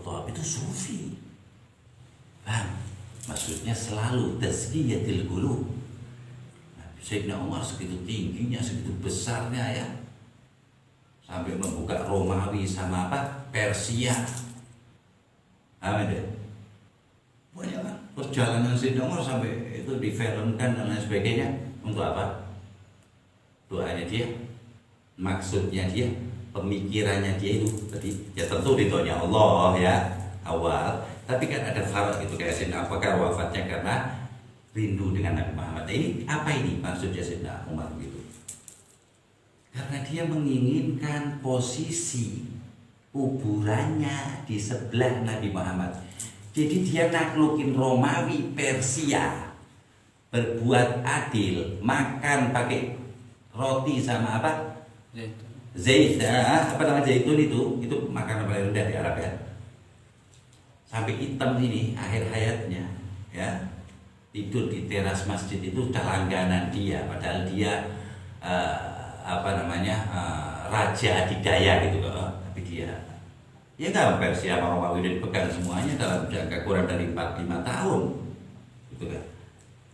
Khattab itu sufi. Paham? Maksudnya selalu tazkiyatil qulub. Sayyidina Umar segitu tingginya, segitu besarnya ya, sampai membuka Romawi sama apa? Persia. Amin deh. Banyak kan perjalanan Sayyidina Umar sampai itu difilmkan dan lain sebagainya. Untuk apa? Doanya dia, maksudnya dia, pemikirannya dia itu tadi ya tentu ridhonya Allah ya awal, tapi kan ada farat itu kayak Sayyidina Abu Bakar wafatnya karena rindu dengan Nabi Muhammad. Ini apa ini maksudnya Sayyidina Umar gitu? Karena dia menginginkan posisi kuburannya di sebelah Nabi Muhammad. Jadi dia naklukin Romawi Persia, berbuat adil, makan pakai roti sama apa? Apa namanya zaitun itu makanan paling rendah di Arab ya. Sampai hitam ini akhir hayatnya ya. Tidur di teras masjid itu sudah langganan dia, padahal dia raja adidaya gitu loh. Tapi dia ya nggak Persia sama Romawi dipegang semuanya dalam jangka kurang dari 4-5 tahun gitu kan.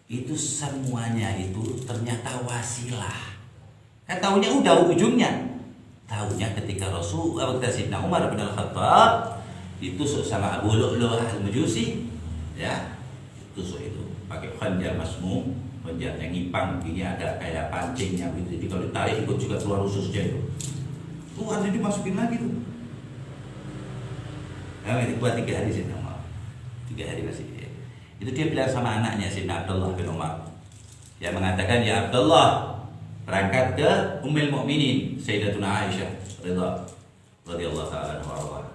Itu semuanya itu ternyata wasilah. Kan tahunya udah ujungnya. Tahunya ketika Sayyidina Umar bin Al-Khattab ditusuk sama Abu Lu'lu'ah Al-Majusi ya, tusuk itu pakai khanjar masmum, khanjar yang ngipang begini, ada kayak pancingnya gitu. Jadi kalau ditarik ikut juga keluar ususnya itu. Tuh ada dimasukin lagi tuh. Nah, itu buat 3 hari Sayyidina Umar. 3 hari masih. Itu dia bilang sama anaknya Sayyidina Abdullah bin Umar. Dia mengatakan, "Ya Abdullah, berangkat ke Ummul Mukminin Sayyidatuna Aisyah radhiyallahu ta'ala anha.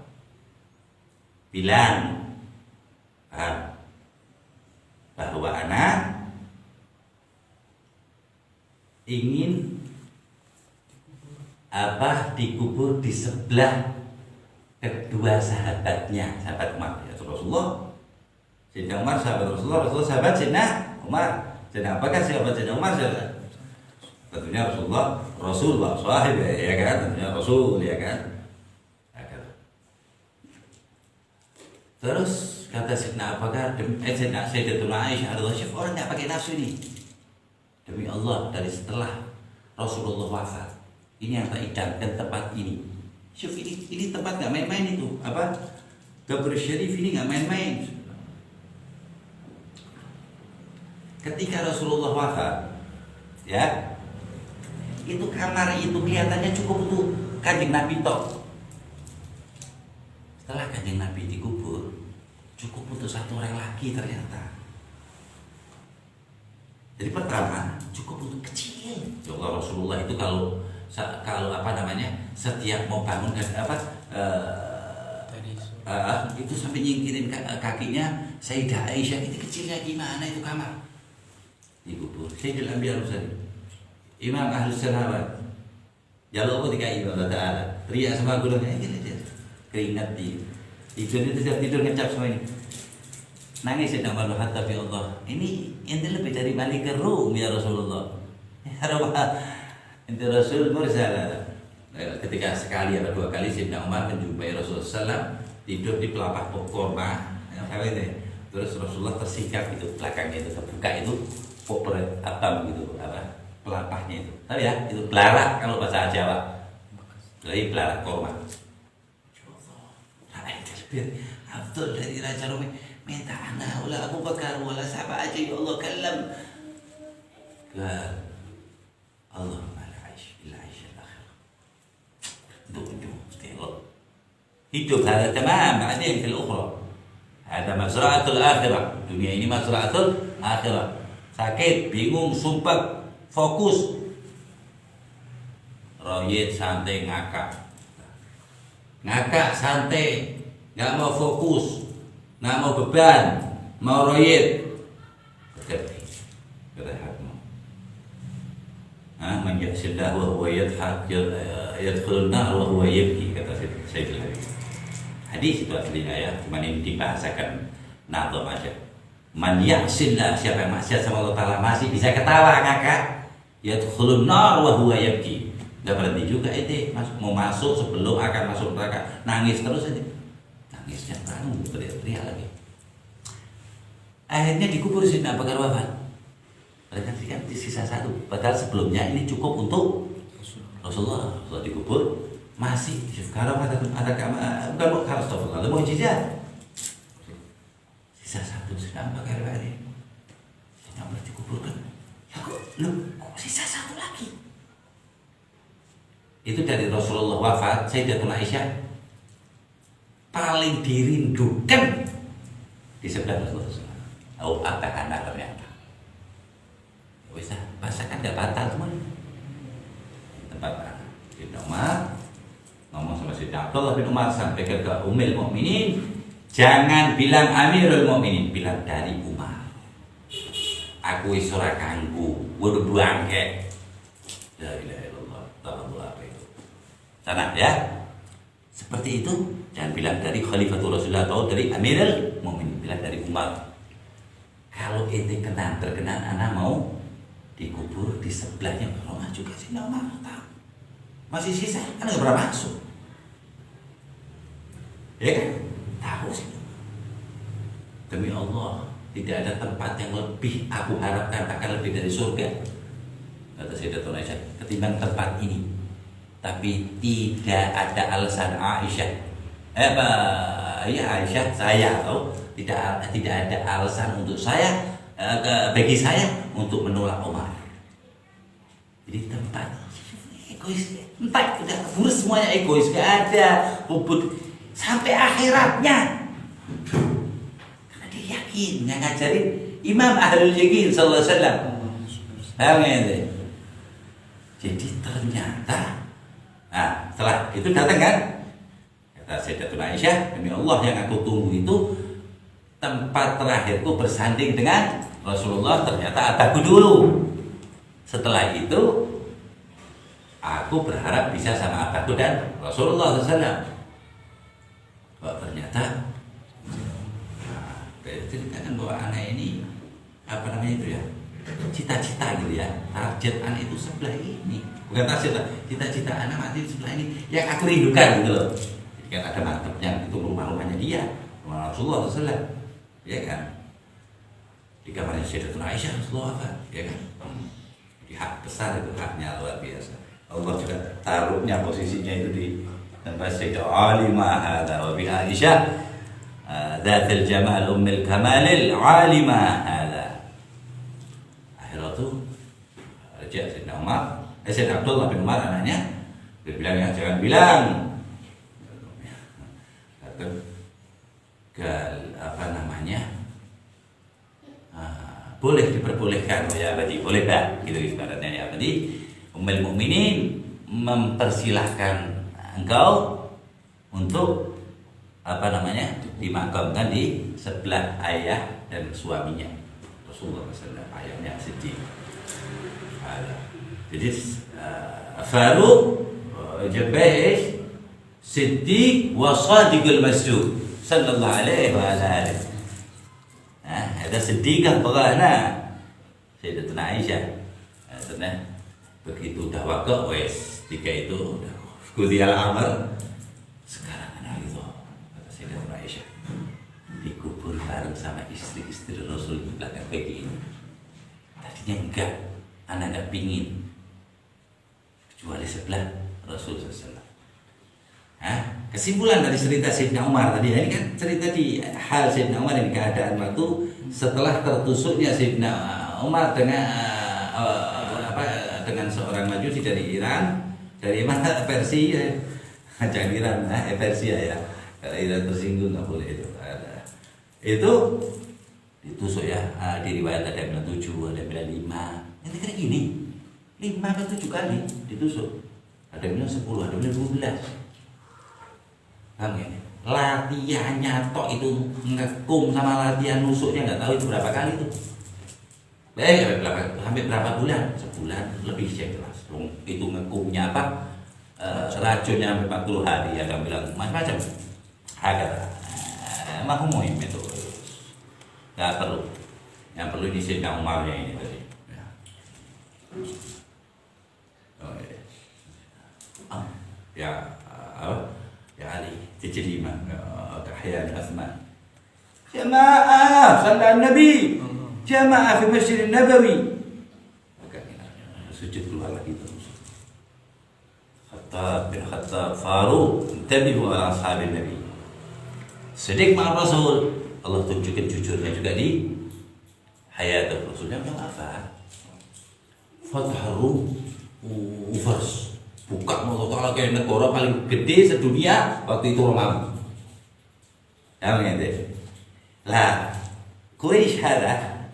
Bilang bahwa anak ingin Abah dikubur di sebelah kedua sahabatnya, sahabat Umar ya Rasulullah. Sayyidina Umar sahabat Rasulullah, Rasulullah sahabat Sayyidina Umar. Sayyidina Abubakar sahabat Sayyidina Umar, tentunya Rasulullah sahib ya kan, tentunya Rasul ya kan. Terus kata Sayyidina Abubakar, Sayyidatuna Aisyah radhiyallahu, orang nggak pakai nafsu ini. Demi Allah, dari setelah Rasulullah wafat, ini yang tak idamkan tempat ini. Syuf, ini tempat nggak main-main itu. Apa? Qabr Syarif ini nggak main-main. Ketika Rasulullah wafat, ya, itu kamar itu kelihatannya cukup untuk Kanjeng Nabi tok. Setelah Kanjeng Nabi dikubur, cukup untuk 1 orang lagi ternyata. Jadi pertama cukup untuk kecil. Ya Allah, Rasulullah itu kalau setiap mau bangun itu sampai nyingkirin kakinya Sayyidah Aisyah. Itu kecilnya gimana itu kamar dikubur. Sayyidul Anbiya Imam Ahlus Salawat. Jalur apa dikai Allah Ta'ala. Riak sama gulungnya ini keringat tidur itu sudah tidur ngecap semua ini. Nangis sedang malu hatta fi Allah. Ini lebih dari Malik Rum ya Rasulullah. Ya Rasulullah. Inti Rasul mursala. Ketika sekali atau 2 kali Sayyidina Umar menjumpai Rasulullah SAW tidur di pelapah pohon kurma. Terus Rasulullah tersikap itu belakangnya itu terbuka itu pohon atam gitu apa pelapahnya itu. Tahu ya? Itu belarak kalau bahasa Jawa. Jadi belarak kurma. Abdul dari Raja Romi minta anak wala Abu Bakar wala siapa aja ya Allah kalam. Allah la aish illa aish al-akhir. Hidup hada tamam, بعدين في الأخرى. Ada mazra'atul akhirah. Dunia ini mazra'atul akhirah. Sakit, bingung, sumpah, fokus. Royet santai ngakak. Ngakak santai, nggak mau fokus, nggak mau beban, mau royet. Berehatmu. Man yahsillah wa huwa yadhak yadkhulun nar wa huwa yabki, kata Sayyidina Ali. Hadis itu aslinya ya, cuma ini dibahasakan nazam aja. Man yahsillah, siapa yang maksiat sama Allah Ta'ala masih bisa ketawa ngakak, yadkhulun nar wa huwa yabki. Nggak berhenti juga itu, mau masuk sebelum akan masuk neraka, nangis terus aja. nangisnya teriak-teriak lagi. Akhirnya dikubur Sayyidina Abu Bakar wafat. Mereka kan sisa satu. Padahal sebelumnya ini cukup untuk Rasulullah. Rasulullah dikubur masih. Kalau ada bukan harus Rasulullah, ada mukjizat. Sisa satu Sayyidina Abu Bakar ini. Sayyidina Abu Bakar dikuburkan. Ya kok sisa satu lagi? Itu dari Rasulullah wafat, Sayyidatuna Aisyah paling dirindukan di sebelah Rasulullah. Oh, apa anak ternyata? Bisa pasakan gak batal semua. Tempat Sayyidina Umar ngomong sama Sayyidina Abdullah bin Umar sampaikan ke Ummul Mukminin, jangan bilang Amirul Mukminin, bilang dari Umar. Aku wis ora kanggo, kudu bangke. La ilaha illallah, ta'ala apa itu. Sana ya. Seperti itu, jangan bilang dari Khalifatul Rasulullah atau dari Amirul Mukminin, bilang dari Umar. Kalau ini berkenan anak mau dikubur di sebelahnya rumah juga sih, nggak mau tahu. Masih sisa, kan nggak pernah masuk. Ya kan? Tahu sih. Demi Allah, tidak ada tempat yang lebih aku harapkan akan lebih dari surga. Kata Sayyidatuna Aisyah, ketimbang tempat ini. Tapi tidak ada alasan Aisyah. Aisyah saya tahu tidak ada alasan untuk saya bagi saya untuk menolak Umar. Jadi tempat egois, tempat udah keburu semuanya egois, gak ada hubud sampai akhiratnya. Karena dia yakin, yang ngajarin Imam Ahlul Yakin sallallahu alaihi wasallam. Jadi ternyata, nah setelah itu datang kan, kata Sayyidatuna Aisyah, demi Allah yang aku tunggu itu tempat terakhirku bersanding dengan Rasulullah ternyata Abaku dulu. Setelah itu aku berharap bisa sama Abaku dan Rasulullah SAW. Kok ternyata ceritakan bahwa anak ini apa namanya itu ya, cita-cita gitu ya, target anak itu sebelah ini, bukan target, cita-cita anak mati sebelah ini yang aku rindukan gitu loh. Jadi kan ada mantapnya itu rumah-rumahnya dia, rumah Rasulullah SAW. Ya kan, di kamarnya Sayyidatuna Aisyah Rasulullah apa, ya kan, di hak besar itu, haknya luar biasa. Allah juga taruhnya posisinya itu di tempat Sayyidah Alimah hadza wa bi Aisyah dzatul jamal ummul kamalil alimah hadza. Akhirnya itu Sayyidina Umar, Sayyidina Abdullah bin Umar anaknya, dia bilang ya jangan bilang apa namanya, boleh diperbolehkan ya berarti boleh tak gitu ibaratnya ya. Berarti Ummul Mukminin mempersilahkan engkau untuk apa namanya dimakamkan di sebelah ayah dan suaminya Rasulullah SAW, ayahnya Siddiq. Jadi Faruq Jabbaish Siddiq wa Sadiqul Masduq sallallahu alaihi wa alihi. Ada sedikah pokoknya Sayyidatuna Aisyah. Karena begitu udah wakil wes tiga itu udah kudial amal. Sekarang anak itu kata Sayyidatuna Aisyah dikubur bareng sama istri-istri Rasul di belakang pagi ini. Tadinya enggak, anak enggak pingin kecuali sebelah Rasul SAW. Kesimpulan dari cerita Sayyidina Umar tadi, ini kan cerita di hal Sayyidina Umar ini, keadaan waktu setelah tertusuknya Sayyidina Umar dengan dengan seorang majusi dari Iran, dari mana Persia, jangan Iran, Persia ya, kalau Iran tersinggung nggak boleh itu. Itu ditusuk ya, di riwayat ada yang bilang 7, ada yang bilang 5, yang kira gini 5 ke 7 kali ditusuk, ada yang bilang 10, ada yang bilang 12. Paham ya? Latihannya tok itu ngekung sama latihan nusuknya nggak tahu itu berapa kali itu. Hampir berapa bulan? Sebulan lebih saya jelas. Itu ngekungnya apa? Racunnya sampai 40 hari. Ada yang bilang macam-macam. Agak mahmuim itu. Nggak perlu. Yang perlu ini Sayyidina Umarnya ini tadi. Ya. Ya Ali. Jadi Ahyan Utsman. Jamaah salat Nabi. Jamaah fi Masjid Nabawi. Maka sujud keluar lagi terus. Khattab bin Khattab Faruq, intabihu ala ashabin Nabi. Siddiq ma'a Rasul. Allah tunjukin jujurnya juga di hayat Rasulnya apa? Fatharu Ufars, buka Allah kayak negara paling gede sedunia waktu itu Romawi. Ya ngerti? Lah, Quraisy ada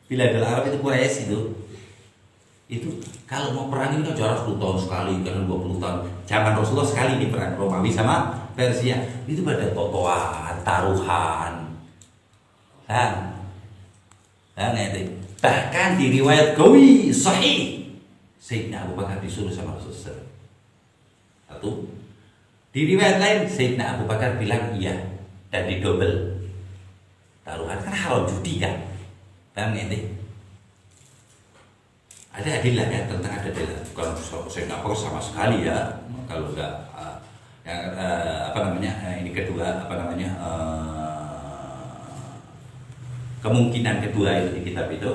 Biladul Arab itu Quraisy itu kalau mau perang ini kan jarak 10 tahun sekali, kan 20 tahun. Zaman Rasulullah sekali nih perang Romawi sama Persia. Itu pada totoan, taruhan. Ngerti? Bahkan di riwayat Qawi sahih Sayyidina Abu Bakar disuruh sama Rasulullah. Satu. Di riwayat lain Sayyidina Abu Bakar bilang iya dan didobel. Taruhan kan haram judi kan. Paham ngerti? Ada adillah ya tentang ada adillah. Bukan Sayyidina Abu Bakar sama sekali ya. Kalau enggak ini kedua kemungkinan kedua itu di kitab itu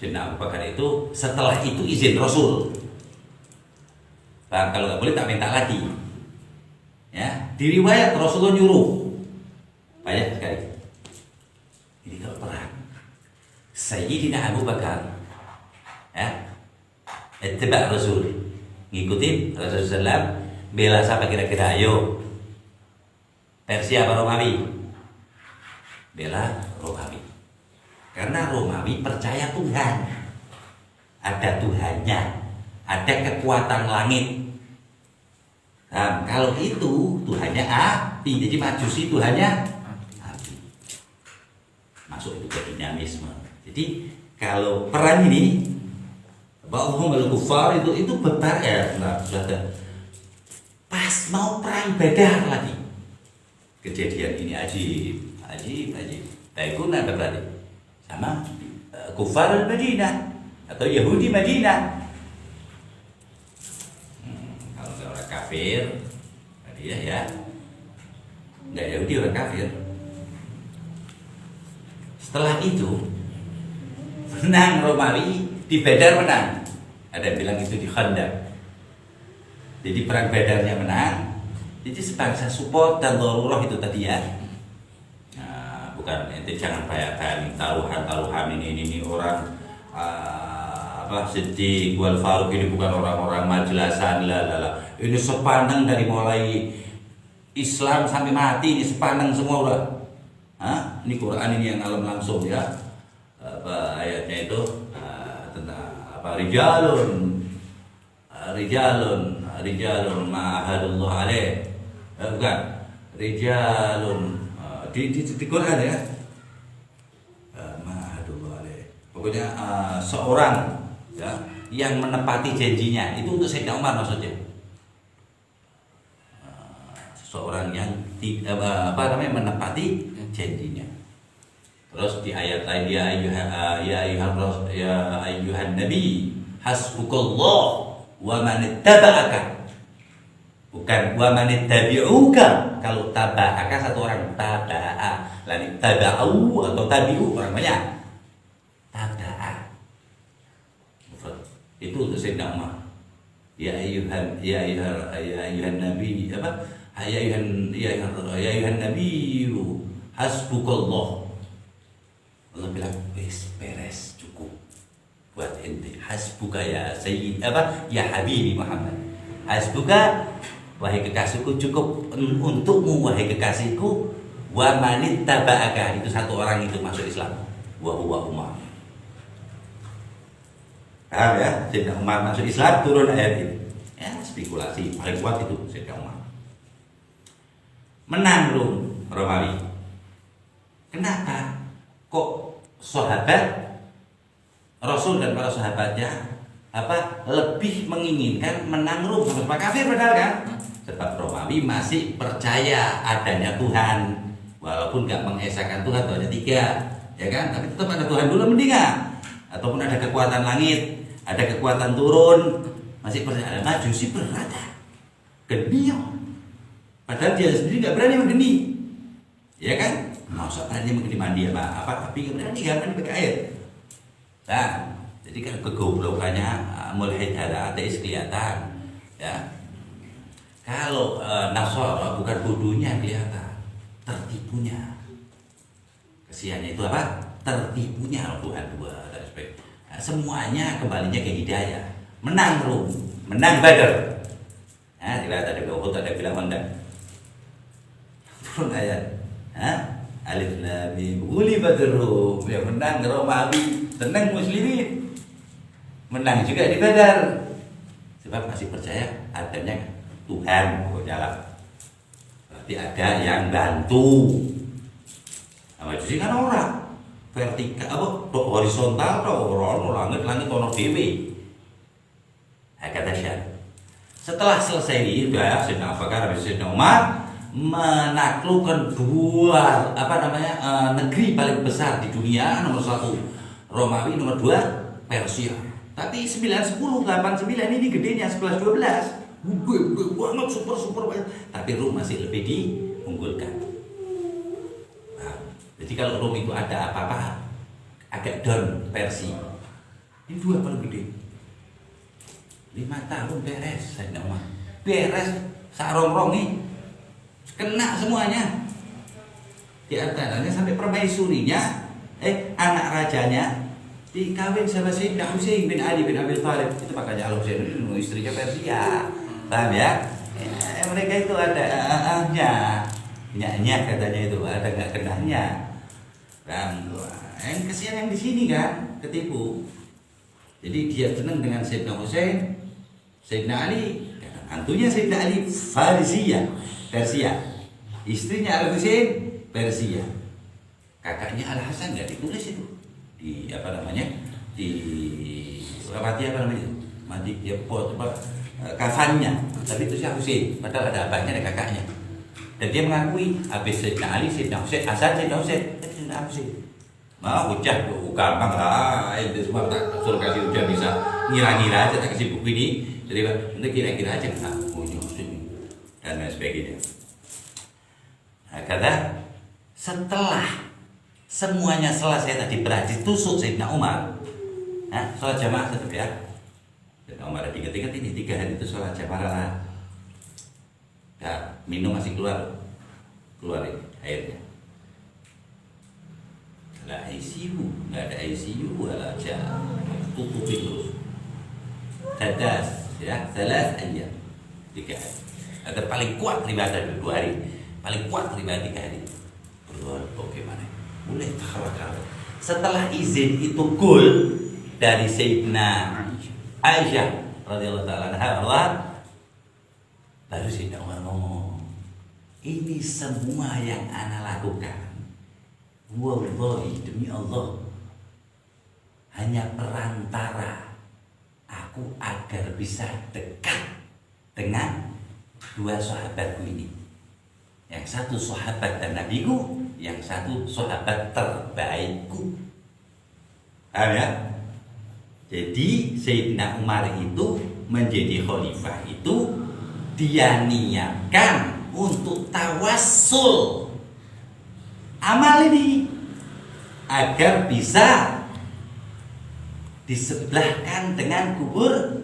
Sayyidina Abu Bakar itu setelah itu izin Rasul. Nah, kalau nggak boleh tak minta lagi. Ya, di riwayat Rasulullah nyuruh. Banyak sekali. Ini kalau perang Sayyidina Abu Bakar ya, ittiba' Rasul, ngikutin Rasulullah. Bela siapa kira-kira? Ayo, Persia apa Romawi? Bela Romawi. Karena Romawi percaya Tuhan, ada Tuhannya, ada kekuatan langit. Nah, kalau itu Tuhannya api, jadi Majusi Tuhannya api. Masuk itu ke dinamisme. Jadi kalau perang ini, bahwa kufar itu bebar ya, sudah. Pas mau perang Badar lagi, kejadian ini ajib. Baikun apa berarti? Sama kufar Madinah atau Yahudi Madinah. Kalau orang kafir tadi ya nggak Yahudi orang kafir. Setelah itu menang Romawi di Badar menang. Ada yang bilang itu di Khandaq. Jadi perang Badarnya menang. Jadi sebangsa support dan darurah itu tadi ya. Bukan ente jangan bayang taruhan ini orang Siddiq wal Faruq ini bukan orang-orang majelasan lah. Ini sepaneng dari mulai Islam sampai mati, ini sepaneng semua udah. Ini Quran ini yang alam langsung ya. Ayatnya itu tentang rijalun ma'ahadullah alaih. Bukan rijalun di Quran ya, pokoknya seorang ya yang menepati janjinya itu untuk Sayyidina Umar maksudnya. Seorang yang menepati janjinya. Terus di ayat lain ya ayyuhan nabi hasbukallah wa man ittaba'aka. Bukan wa man ittabi'uka. Kalau taba'aka satu orang, taba'a. Lain taba'u atau tabi'u orang banyak. Taba'a. Itu untuk Sayyidina Umar. Ya ayyuhan nabi apa? Ya ayyuhan nabi hasbukallah. Allah bilang beres cukup buat ente. Hasbuka ya sayyid ya habibi Muhammad. Hasbuka wahai kekasihku, cukup untukmu wahai kekasihku. Wa manit taba'aka, itu satu orang itu masuk Islam. Wa huwa Umar. Paham ya? Sayyidina Umar masuk Islam, turun ayat ini. Ya, spekulasi paling kuat itu Sayyidina Umar. Menang Romawi. Kenapa? Kok sahabat Rasul dan para sahabatnya lebih menginginkan menang Rum sama kafir padahal kan? Sebab Romawi masih percaya adanya Tuhan, walaupun nggak mengesahkan Tuhan, Tuhannya 3, ya kan? Tapi tetap ada Tuhan dulu mendingan, ataupun ada kekuatan langit, ada kekuatan turun, masih percaya. Majusi berat, genial. Padahal dia sendiri nggak berani menggeni, Ya kan? Masa berani mandi apa api, berani gak mandi pakai air. Nah, jadi kan kegoblokannya mulhid ada ateis kelihatan. Ya. Kalau Nasara bukan bodohnya kelihatan, tertipunya. Kesiannya itu apa? Tertipunya Tuhan dua. Nah, semuanya kembalinya ke hidayah. Menang Rum, menang Badar. Nah, tidak ada Uhud, ada bilang Honda. Turun ayat. Alif Lam Mim. Ghulibatir Rum. Ya menang Romawi, tenang muslimin. Menang juga di Badar. Sebab masih percaya adanya Tuhan dalam. Berarti ada yang bantu. Nah, itu sih kan orang vertikal apa horizontal atau orang langit ono dewi. Kata Syekh. Setelah selesai itu ya Sayyidina Abu Bakar habis Sayyidina Umar menaklukkan dua negeri paling besar di dunia, nomor 1 Romawi, nomor 2 Persia. Tapi 9, 10, 8, 9 ini gedenya 11, 12. Gede banget, super banget. Tapi Rum masih lebih diunggulkan. Jadi kalau Rom itu ada apa-apa agak down Persia. Ini dua paling gede. 5 tahun beres Sayyidina Umar. Beres sarong-rong nih. Kena semuanya. Di antaranya sampai permaisurinya anak rajanya dikawin sama Sayyidina Husain bin Ali bin Abi Thalib. Itu makanya Al Husain itu istrinya Persia. Paham ya? Mereka itu ada nyanyi katanya itu ada nggak kenanya. Yang kesian yang di sini kan ketipu. Jadi dia senang dengan Sayyidina Husain, Sayyidina Ali, antunya Sayyidina Ali Persia, istrinya Al Husain Persia, kakaknya Al Hasan nggak ditulis itu di mandi dia pot kafannya, tapi itu si Husain, padahal ada abahnya ada kakaknya. Dan dia mengakui habis Sayyidina Ali, Sayyidina Husain, Sayyidina Husain. Hujah gampang lah, itu semua tak suruh kasih hujah bisa ngira-ngira aja, tak kasih buku ini. Jadi nanti kira-kira aja punya Husain dan lain sebagainya. Nah, kata setelah semuanya selesai tadi berhasil tusuk Sayyidina Umar. Sholat jamaah tetap ya. Sayyidina Umar ada ingat-ingat ini 3 hari itu sholat jamaah lah. Ya, minum masih keluar ini airnya. Nggak ICU, nggak ada ICU aja tutupin terus. Tadas ya, 3 aja 3 hari. Ada paling kuat ibadah 2 hari, paling kuat ibadah 3 hari. Berdoa bagaimana? Mulai tawakal. Setelah izin itu gol dari Sayyidina Aisyah radhiyallahu taala anha, baru Sayyidina Umar ngomong, ini semua yang ana lakukan, wallahi demi Allah, hanya perantara aku agar bisa dekat dengan 2 sahabatku ini. Yang satu sahabat dan nabiku, yang satu sahabat terbaikku. Paham ya? Jadi Sayyidina Umar itu menjadi khalifah itu dia niatkan untuk tawassul amal ini agar bisa disebelahkan dengan kubur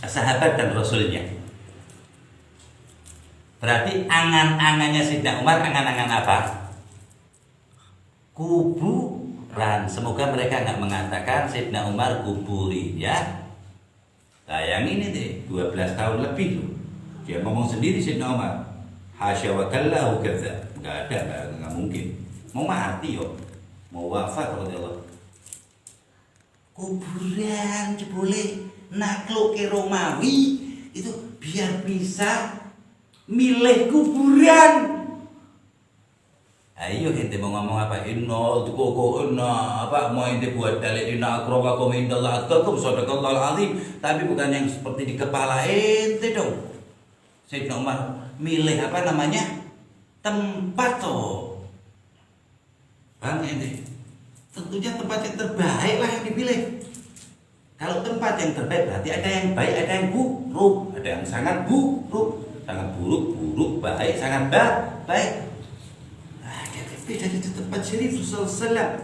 sahabat dan rasulnya. Berarti angan-angannya Sayyidina Umar angan-angan apa? Kuburan. Semoga mereka nggak mengatakan Sayyidina Umar kuburi ya. Bayangin ini 12 tahun lebih loh. Dia ngomong sendiri Sayyidina Umar. Hasya wa kallahu kadza. Enggak ada, enggak mungkin. Mau mati yo. Mau wafat radhiyallahu. Kuburan jebule nakluk ke Romawi itu biar bisa milih kuburan. Ayo ente mau ngomong apa? Inna apa mau ente buat dalil inna akramakum indallahi atqakum sadaqallahul azim, tapi bukan yang seperti di kepala ente dong. Sayyidina Umar milih apa namanya? Tempat toh. Paham ente? Tentunya tempat yang terbaik lah yang dipilih. Kalau tempat yang terbaik berarti ada yang baik, ada yang buruk, ada yang sangat buruk, baik, sangat baik. dari tempat syarif Rasulullah.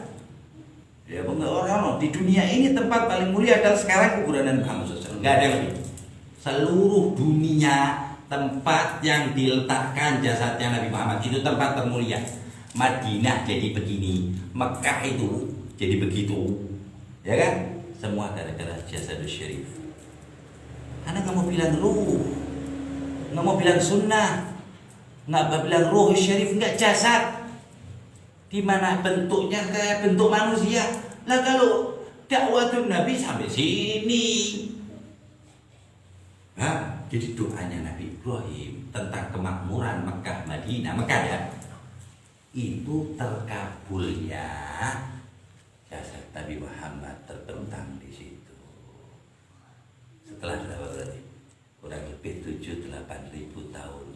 Ya orang di dunia ini tempat paling mulia adalah sekarang kuburan Nabi Muhammad SAW. Nggak ada lebih. Seluruh dunia tempat yang diletakkan jasadnya Nabi Muhammad itu tempat termulia. Madinah jadi begini, Mekah itu jadi begitu, ya kan? Semua gara-gara jasadus syarif. Anda nggak mau bilang ruh, nggak mau bilang sunnah, nggak bilang ruh syarif, nggak jasad. Di mana bentuknya kayak bentuk manusia. Lah kalau dakwatun Nabi sampai sini. Nah, jadi doanya Nabi Ibrahim tentang kemakmuran Mekah Madinah, Mekah ya, itu terkabulnya jasad Nabi Muhammad terbentang di situ. Setelah berapa berarti? Kurang lebih 7-8 ribu tahun.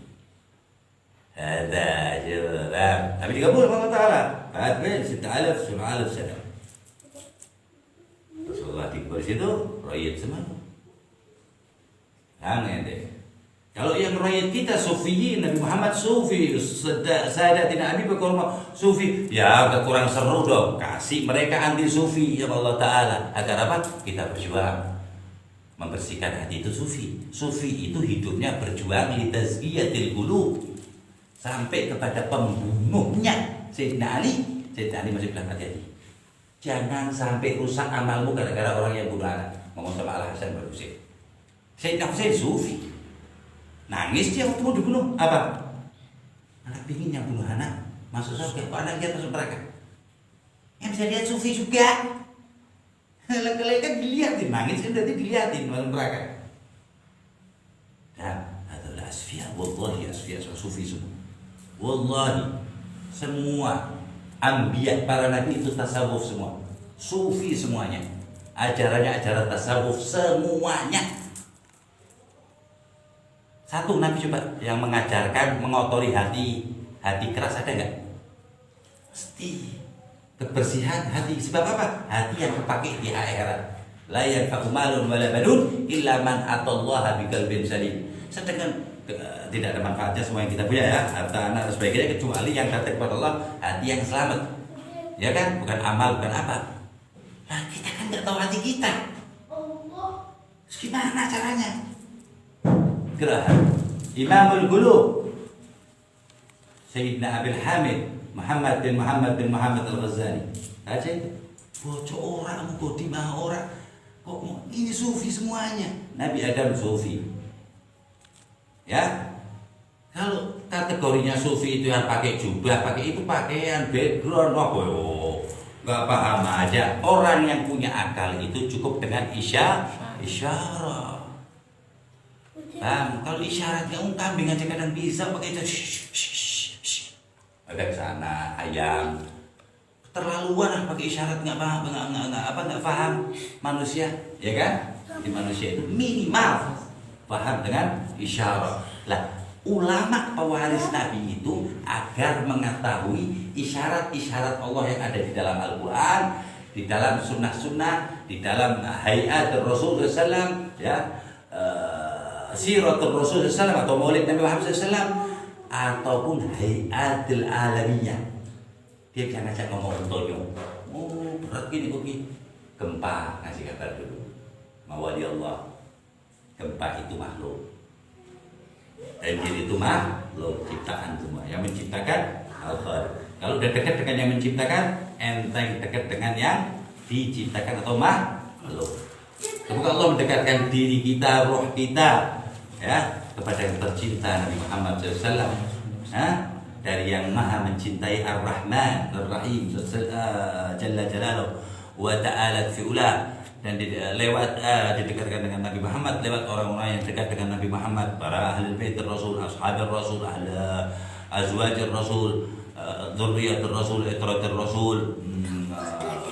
Ada jalan. Tapi dikabul Allah Ta'ala. Bahkan 6,000 sana. Rasulullah dikubur situ, royat semua. Aneh deh. Kalau yang royat kita sufiyin, Nabi Muhammad sufi, Sayyidatina Abi Bakar sufi, ya agak kurang seru dong. Kasih mereka anti sufi ya Allah Ta'ala. Agar apa? Kita berjuang membersihkan hati itu sufi. Sufi itu hidupnya berjuang li tazkiyatil qulub sampai kepada pembunuhnya Sayyidina Ali. Sayyidina Ali masih bilang hati-hati, jangan sampai rusak amalmu gara-gara orang yang bunuh anak. Ngomong sama Al Hasan Al-Husain. Sayyidina Husain sufi, nangis dia waktu mau dibunuh. Apa? Anak pingin yang bunuh anak masuk surga, kok anak lihat masuk neraka. Yang bisa lihat sufi juga. Kalau kan dilihatin, nangis kan berarti dilihatin masuk neraka. Dan adalah asfiya, wallahi asfiya sufi semua. Wallahi semua anbiya para nabi itu tasawuf semua, sufi semuanya, ajarannya ajaran tasawuf semuanya. Satu nabi coba yang mengajarkan mengotori hati keras ada nggak? Mesti kebersihan hati. Sebab apa? Hati yang kepake di akhirat. La yanfa'u malun wala banun illa man atallaha biqalbin salim. Sedangkan tidak ada manfaatnya semua yang kita punya ya, harta anak dan sebagainya, kecuali yang datang kepada Allah hati yang selamat, ya kan? Bukan amal, bukan apa. Nah kita kan nggak tahu hati kita. Terus gimana caranya? Gerahan Imamul Qulub Sayyidina Abil Hamid Muhammad bin Muhammad Al-Ghazali aja itu. Bocor orang, kodimah orang, kok ini sufi semuanya. Nabi Adam sufi. Ya, kalau kategorinya sufi itu yang pakai jubah, pakai itu pakaian, background, nggak paham aja. Orang yang punya akal itu cukup dengan isyarat. Kalau isyarat kamu kambing aja kadang bisa pakai itu. Agak sana ayam. Terlaluan lah pakai isyarat, nggak paham manusia, ya kan? Di manusia itu minimal paham dengan isyarat. Lah, ulama pewaris Nabi itu agar mengetahui isyarat-isyarat Allah yang ada di dalam Al-Quran, di dalam sunnah-sunnah, di dalam hayat Rasul SAW, ya, siratul Rasul SAW atau maulid Nabi Muhammad SAW, ataupun hayatul alamiyah. Dia jangan ngajak ngomong Antonio. Oh, berat gini kok gini. Gempa ngasih kabar dulu. Mawali Allah. Gempa itu makhluk, banjir itu makhluk, ciptaan semua. Yang menciptakan Allah. Kalau udah dekat dengan yang menciptakan, enteng dekat dengan yang diciptakan atau makhluk. Semoga Allah mendekatkan diri kita, roh kita, ya, kepada yang tercinta Nabi Muhammad SAW. Dari yang maha mencintai Ar-Rahman Ar-Rahim Jalla Jalaluhu wa ta'ala fi'ula. Dan lewat didekatkan dengan Nabi Muhammad lewat orang-orang yang dekat dengan Nabi Muhammad, para ahli bait Rasul, ashabil Rasul, ahli azwajir Rasul, dzurriyyatir Rasul, itratir Rasul,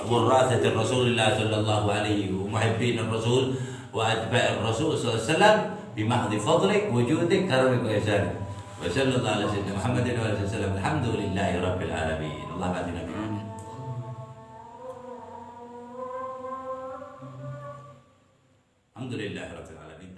warasatir Rasulillah sallallahu alaihi wa muhibbin Rasul wa atba'ir Rasul sallallahu alaihi wasallam bimahdhi fadlik wujudik karamik wa ihsanik. Wa sallallahu ala sayyidina Muhammadin wa alihi wasallam. Alhamdulillahi rabbil alamin. Allah matina bi Alhamdulillah rabbil alamin.